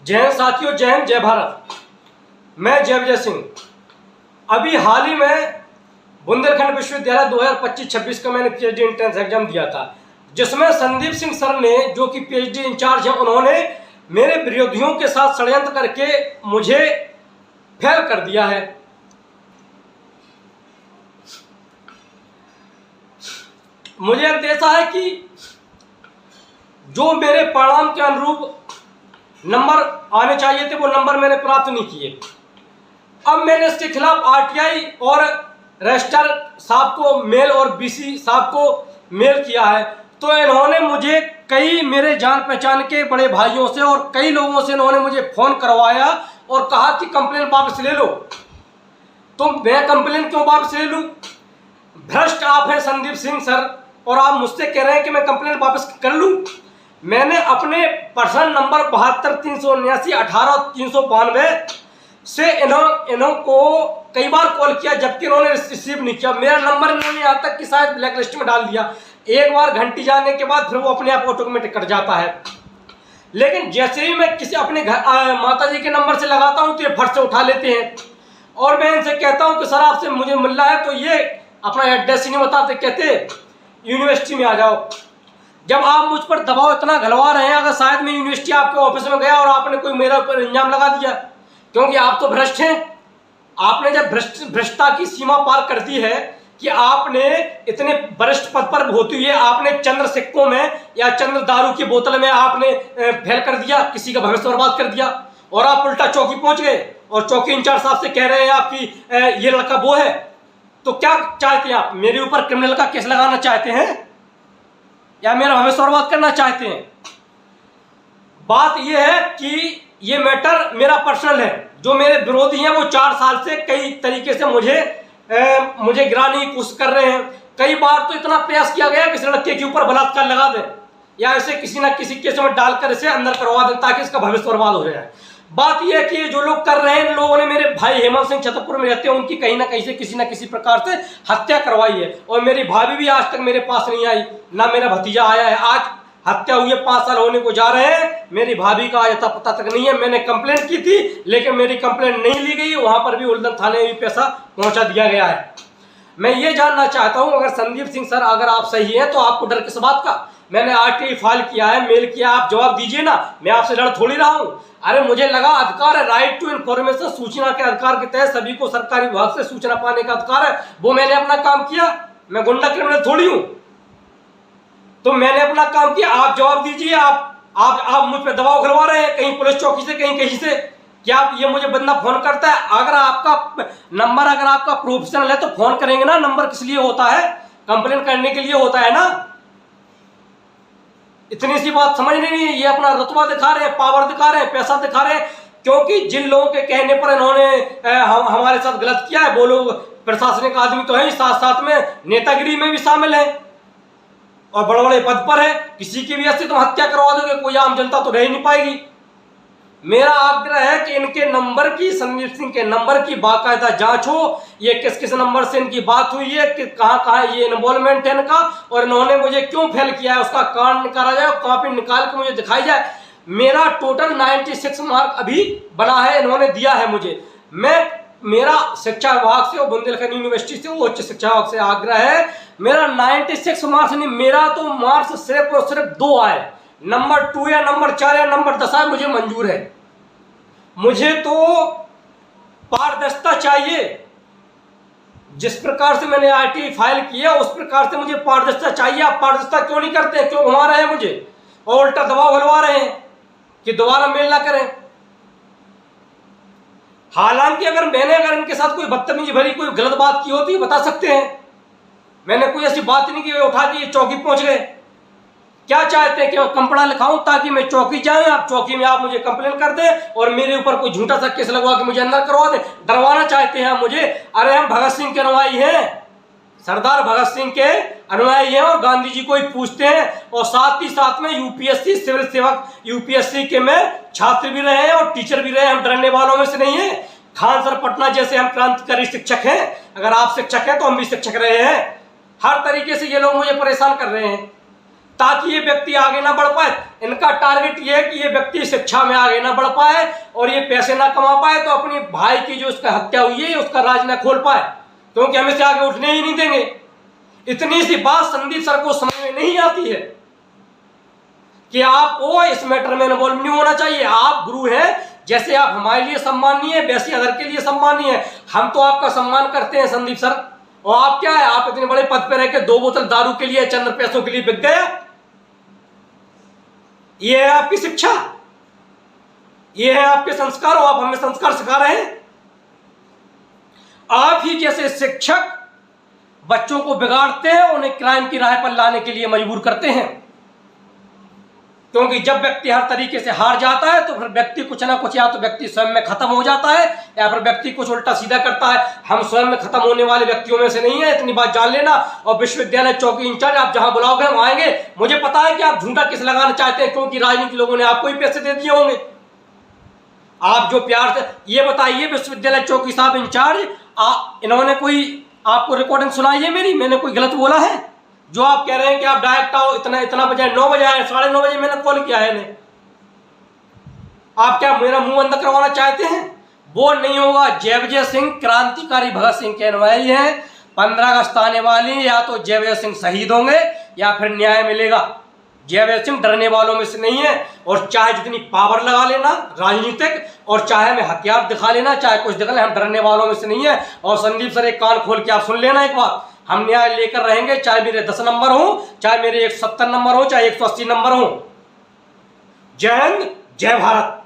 जय हिंद साथियों, जय हिंद, जय भारत। मैं जय विजय सिंह। अभी हाल ही में बुंदेलखंड विश्वविद्यालय 2025-26 का मैंने पीएचडी एंट्रेंस एग्जाम दिया था, जिसमें संदीप सिंह सर ने, जो कि पीएचडी इंचार्ज हैं, उन्होंने मेरे विरोधियों के साथ षड्यंत्र करके मुझे फेल कर दिया है। मुझे अंदेशा है कि जो मेरे परिणाम के अनुरूप नंबर आने चाहिए थे वो नंबर मैंने प्राप्त नहीं किए। अब मैंने इसके खिलाफ आरटीआई और रजिस्ट्रार साहब को मेल और बीसी साहब को मेल किया है। तो इन्होंने मुझे कई मेरे जान पहचान के बड़े भाइयों से और कई लोगों से इन्होंने मुझे फोन करवाया और कहा कि कंप्लेन वापस ले लो। तो मैं कंप्लेन क्यों वापस ले लूं? भ्रष्ट आप हैं संदीप सिंह सर, और आप मुझसे कह रहे हैं कि मैं कंप्लेन वापस कर लूं। मैंने अपने पर्सनल नंबर 72-379-18-392 से इन्हों को कई बार कॉल किया, जबकि इन्होंने रिसीव नहीं किया। मेरा नंबर इन्होंने यहाँ तक कि शायद ब्लैक लिस्ट में डाल दिया। एक बार घंटी जाने के बाद फिर वो अपने आप ऑटोमेटिक कट जाता है। लेकिन जैसे ही मैं किसी अपने घर माता जी के नंबर से लगाता हूँ तो ये फट से उठा लेते हैं, और मैं इनसे कहता हूँ कि सर आपसे मुझे मिलना है, तो ये अपना एड्रेस ही नहीं बताते, कहते यूनिवर्सिटी में आ जाओ। जब आप मुझ पर दबाव इतना घलवा रहे हैं, अगर शायद मैं यूनिवर्सिटी आपके ऑफिस में गया और आपने कोई मेरा ऊपर इल्जाम लगा दिया, क्योंकि आप तो भ्रष्ट हैं। आपने जब भ्रष्टता की सीमा पार कर दी है कि आपने इतने वरिष्ठ पद पर होते हुए आपने चंद्र सिक्कों में या चंद्र दारू की बोतल में आपने फेल कर दिया, किसी का भविष्य बर्बाद कर दिया, और आप उल्टा चौकी पहुंच गए और चौकी इंचार्ज साहब से कह रहे हैं आपकी ये लड़का वो है। तो क्या चाहते हैं आप? मेरे ऊपर क्रिमिनल का केस लगाना चाहते हैं या मेरा भविष्य बर्बाद करना चाहते हैं? बात यह है कि ये मैटर मेरा पर्सनल है। जो मेरे विरोधी हैं वो 4 साल से कई तरीके से मुझे गिराने की कोशिश कर रहे हैं। कई बार तो इतना प्रयास किया गया कि इस लड़के के ऊपर बलात्कार लगा दें या इसे किसी ना किसी केस में डालकर इसे अंदर करवा दें ताकि इसका भविष्य बर्बाद हो जाए। बात यह है कि जो लोग कर रहे हैं, इन लोगों ने मेरे भाई हेमंत सिंह छतरपुर में रहते हैं, उनकी कहीं ना कहीं से किसी ना किसी प्रकार से हत्या करवाई है, और मेरी भाभी भी आज तक मेरे पास नहीं आई, ना मेरा भतीजा आया है। आज हत्या हुए 5 साल होने को जा रहे हैं, मेरी भाभी का अता पता तक नहीं है। मैंने कंप्लेंट की थी, लेकिन मेरी कंप्लेंट नहीं ली गई। वहां पर भी उल्दन थाने में भी पैसा पहुंचा दिया गया है। मैं ये जानना चाहता हूं, अगर संदीप सिंह सर अगर आप सही हैं तो आपको डर किस बात का? मैंने आरटीआई फाइल किया है, मेल किया, आप जवाब दीजिए ना। मैं आपसे लड़ थोड़ी रहा हूं। अरे मुझे लगा अधिकार है, राइट टू इन्फॉर्मेशन, सूचना के अधिकार के तहत सभी को सरकारी विभाग से सूचना पाने का अधिकार है। वो मैंने अपना काम किया, मैं गुंडा क्रिमिनल थोड़ी हूं। तो मैंने अपना काम किया, आप जवाब दीजिए। आप मुझ पर दबाव करवा रहे हैं, कहीं पुलिस चौकी से, कहीं से। क्या ये मुझे बंदा फोन करता है? अगर आपका नंबर अगर आपका प्रोफेशनल है तो फोन करेंगे ना। नंबर किस लिए होता है? कंप्लेन करने के लिए होता है ना। इतनी सी बात समझ नहीं है। ये अपना रुतबा दिखा रहे हैं, पावर दिखा रहे हैं, पैसा दिखा रहे हैं, क्योंकि जिन लोगों के कहने पर इन्होंने हमारे साथ गलत किया है वो लोग प्रशासनिक आदमी तो है, साथ साथ में नेतागिरी में भी शामिल है और बड़े बड़े पद पर है। किसी की भी ऐसे तुम हत्या करवा दोगे, कोई आम जनता तो रह ही नहीं पाएगी। मेरा आग्रह है कि इनके नंबर की, संदीप सिंह के नंबर की बाकायदा जांच हो। ये किस किस नंबर से इनकी बात हुई है, कि कहां ये इन्वॉल्वमेंट है इनका, और इन्होंने मुझे क्यों फेल किया है, उसका कारण निकाला जाए, कॉपी निकाल के मुझे दिखाई जाए। मेरा टोटल 96 मार्क अभी बना है, इन्होंने दिया है मुझे। मेरा शिक्षा विभाग से और बुंदेलखंड यूनिवर्सिटी से, उच्च शिक्षा विभाग से आग्रह है, मेरा 96 मार्क्स नहीं, मेरा तो मार्क्स सिर्फ और सिर्फ 2 आए। नंबर 2 या नंबर 4 या नंबर 10 आए, मुझे मंजूर है। मुझे तो पारदर्शिता चाहिए। जिस प्रकार से मैंने आरटीआई फाइल किया उस प्रकार से मुझे पारदर्शिता चाहिए। आप पारदर्शिता क्यों नहीं करते? क्यों घुमा रहे हैं मुझे और उल्टा दबाव हलवा रहे हैं कि दोबारा मेल ना करें? हालांकि अगर इनके साथ कोई बदतमीजी भरी कोई गलत बात की होती बता सकते हैं। मैंने कोई ऐसी बात नहीं की उठा के चौकी पहुंच गए। क्या चाहते हैं कि मैं कंपड़ा लिखाऊं ताकि मैं चौकी जाऊं, आप चौकी में आप मुझे कंप्लेन कर दें और मेरे ऊपर कोई झूठा सा केस लगवा के मुझे अंदर करवा दें? डरवाना चाहते हैं मुझे। अरे हम भगत सिंह के अनुयायी हैं, सरदार भगत सिंह के अनुयायी हैं और गांधी जी को ही पूछते हैं, और साथ ही साथ में यूपीएससी सिविल सेवक, यूपीएससी के में छात्र भी रहे हैं और टीचर भी रहे हैं। हम डरने वालों में से नहीं है। खान सर पटना जैसे हम क्रांतिकारी शिक्षक हैं, अगर आप शिक्षक हैं तो हम भी शिक्षक रहे हैं। हर तरीके से ये लोग मुझे परेशान कर रहे हैं। ताकि ये व्यक्ति आगे ना बढ़ पाए। इनका टारगेट ये है कि ये व्यक्ति शिक्षा में आगे ना बढ़ पाए और ये पैसे ना कमा पाए, तो अपनी भाई की जो उसका हत्या हुई है उसका राज ना खोल पाए, क्योंकि हम इसे आगे उठने ही नहीं देंगे। इतनी सी बात संदीप सर को समझ में नहीं आती है कि आपको इस मैटर में इन्वॉल्व नहीं होना चाहिए। आप गुरु हैं, जैसे आप हमारे लिए सम्मानीय है वैसे अदर के लिए सम्मानीय है। हम तो आपका सम्मान करते हैं संदीप सर, और आप क्या है, आप इतने बड़े पद पे रह के 2 बोतल दारू के लिए, चंद पैसों के लिए बिक गए। ये है आपकी शिक्षा, ये है आपके संस्कार, और आप हमें संस्कार सिखा रहे हैं। आप ही जैसे शिक्षक बच्चों को बिगाड़ते हैं, उन्हें क्राइम की राह पर लाने के लिए मजबूर करते हैं, क्योंकि जब व्यक्ति हर तरीके से हार जाता है तो फिर व्यक्ति कुछ ना कुछ, या तो व्यक्ति स्वयं में खत्म हो जाता है या फिर व्यक्ति कुछ उल्टा सीधा करता है। हम स्वयं में खत्म होने वाले व्यक्तियों में से नहीं है, इतनी बात जान लेना। और विश्वविद्यालय चौकी इंचार्ज, आप जहां बुलाओगे हम आएंगे। मुझे पता है कि आप झूठा किस लगाना चाहते हैं, क्योंकि राजनीति लोगों ने आपको ही पैसे दे दिए होंगे। आप जो प्यार से ये बताइए, विश्वविद्यालय चौकी साहब इंचार्ज, इन्होंने कोई आपको रिकॉर्डिंग सुनाई है मेरी? मैंने कोई गलत बोला है? जो आप कह रहे हैं कि आप डायरेक्ट आओ, इतना बजे, 9 बजे आए, 9:30 बजे मैंने कॉल किया है इन्हें। आप क्या मेरा मुंह बंद करवाना चाहते हैं? वो नहीं होगा। जयविजय सिंह क्रांतिकारी भगत सिंह के अनुयायी हैं। 15 अगस्त आने वाली, या तो जयविजय सिंह शहीद होंगे या फिर न्याय मिलेगा। जयविजय सिंह डरने वालों में से नहीं है, और चाहे जितनी पावर लगा लेना राजनीतिक, और चाहे हमें हथियार दिखा लेना, चाहे कुछ दिखा ले, हम डरने वालों में से नहीं है। और संदीप सर, एक कान खोल के आप सुन लेना एक बात, हम न्याय लेकर रहेंगे, चाहे मेरे 10 नंबर हो, चाहे मेरे 170 नंबर हो, चाहे 180 नंबर हो। जय हिंद, जय भारत।